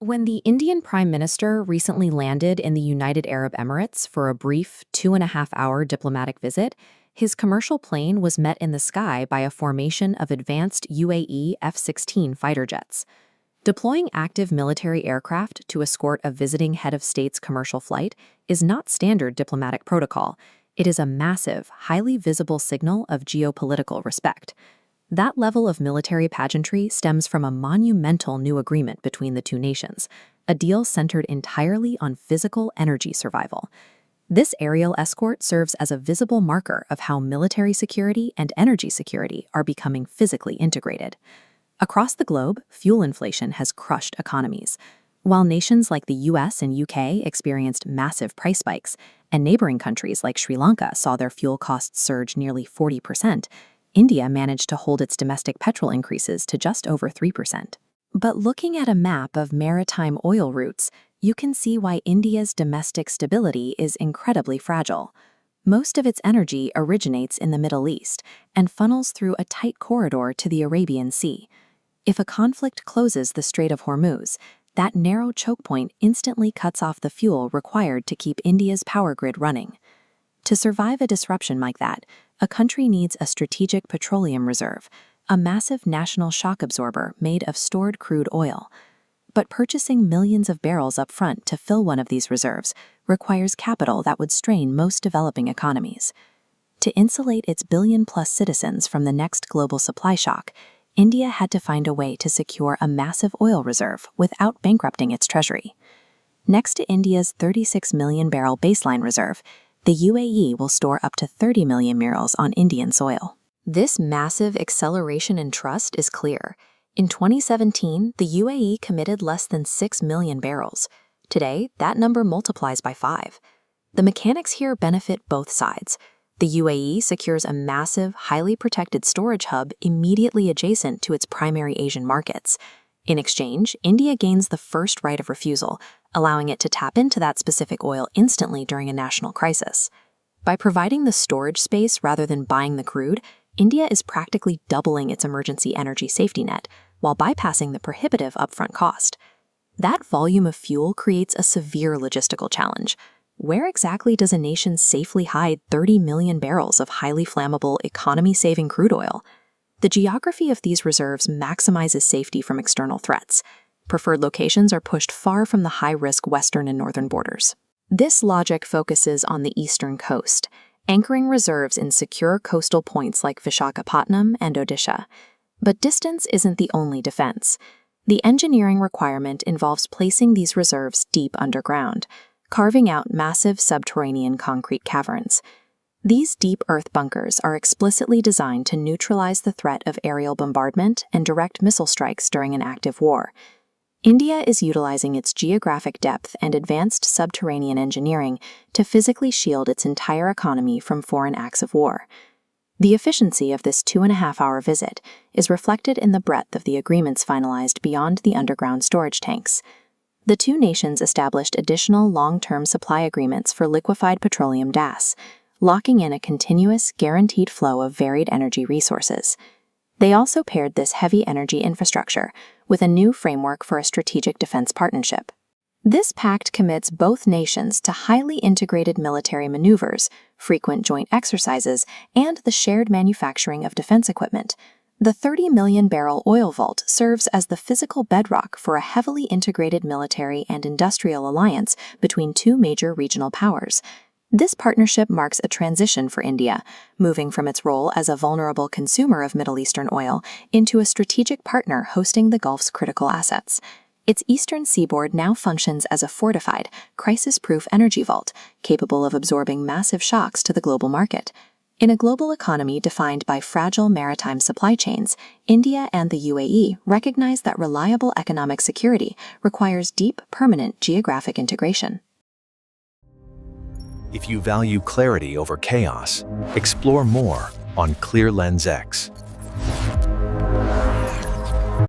When the Indian Prime Minister recently landed in the United Arab Emirates for a brief 2.5-hour diplomatic visit, his commercial plane was met in the sky by a formation of advanced UAE F-16 fighter jets. Deploying active military aircraft to escort a visiting head of state's commercial flight is not standard diplomatic protocol. It is a massive, highly visible signal of geopolitical respect. That level of military pageantry stems from a monumental new agreement between the two nations, a deal centered entirely on physical energy survival. This aerial escort serves as a visible marker of how military security and energy security are becoming physically integrated. Across the globe, fuel inflation has crushed economies. While nations like the US and UK experienced massive price spikes, and neighboring countries like Sri Lanka saw their fuel costs surge nearly 40%, India managed to hold its domestic petrol increases to just over 3%. But looking at a map of maritime oil routes, you can see why India's domestic stability is incredibly fragile. Most of its energy originates in the Middle East and funnels through a tight corridor to the Arabian Sea. If a conflict closes the Strait of Hormuz, that narrow choke point instantly cuts off the fuel required to keep India's power grid running. To survive a disruption like that, a country needs a strategic petroleum reserve, a massive national shock absorber made of stored crude oil. But purchasing millions of barrels up front to fill one of these reserves requires capital that would strain most developing economies. To insulate its billion-plus citizens from the next global supply shock, India had to find a way to secure a massive oil reserve without bankrupting its treasury. Next to India's 36 million barrel baseline reserve, the UAE will store up to 30 million barrels on Indian soil. This massive acceleration in trust is clear. In 2017, the UAE committed less than 6 million barrels. Today, that number multiplies by 5. The mechanics here benefit both sides. The UAE secures a massive, highly protected storage hub immediately adjacent to its primary Asian markets. In exchange, India gains the first right of refusal, allowing it to tap into that specific oil instantly during a national crisis. By providing the storage space rather than buying the crude, India is practically doubling its emergency energy safety net, while bypassing the prohibitive upfront cost. That volume of fuel creates a severe logistical challenge. Where exactly does a nation safely hide 30 million barrels of highly flammable, economy-saving crude oil? The geography of these reserves maximizes safety from external threats. Preferred locations are pushed far from the high-risk western and northern borders. This logic focuses on the eastern coast, anchoring reserves in secure coastal points like Visakhapatnam and Odisha. But distance isn't the only defense. The engineering requirement involves placing these reserves deep underground, carving out massive subterranean concrete caverns. These deep earth bunkers are explicitly designed to neutralize the threat of aerial bombardment and direct missile strikes during an active war. India is utilizing its geographic depth and advanced subterranean engineering to physically shield its entire economy from foreign acts of war. The efficiency of this 2.5-hour visit is reflected in the breadth of the agreements finalized beyond the underground storage tanks. The two nations established additional long-term supply agreements for liquefied petroleum gas, locking in a continuous, guaranteed flow of varied energy resources. They also paired this heavy energy infrastructure with a new framework for a strategic defense partnership. This pact commits both nations to highly integrated military maneuvers, frequent joint exercises, and the shared manufacturing of defense equipment. The 30 million barrel oil vault serves as the physical bedrock for a heavily integrated military and industrial alliance between two major regional powers. This partnership marks a transition for India, moving from its role as a vulnerable consumer of Middle Eastern oil into a strategic partner hosting the Gulf's critical assets. Its eastern seaboard now functions as a fortified, crisis-proof energy vault, capable of absorbing massive shocks to the global market. In a global economy defined by fragile maritime supply chains, India and the UAE recognize that reliable economic security requires deep, permanent geographic integration. If you value clarity over chaos, explore more on Clear Lens X.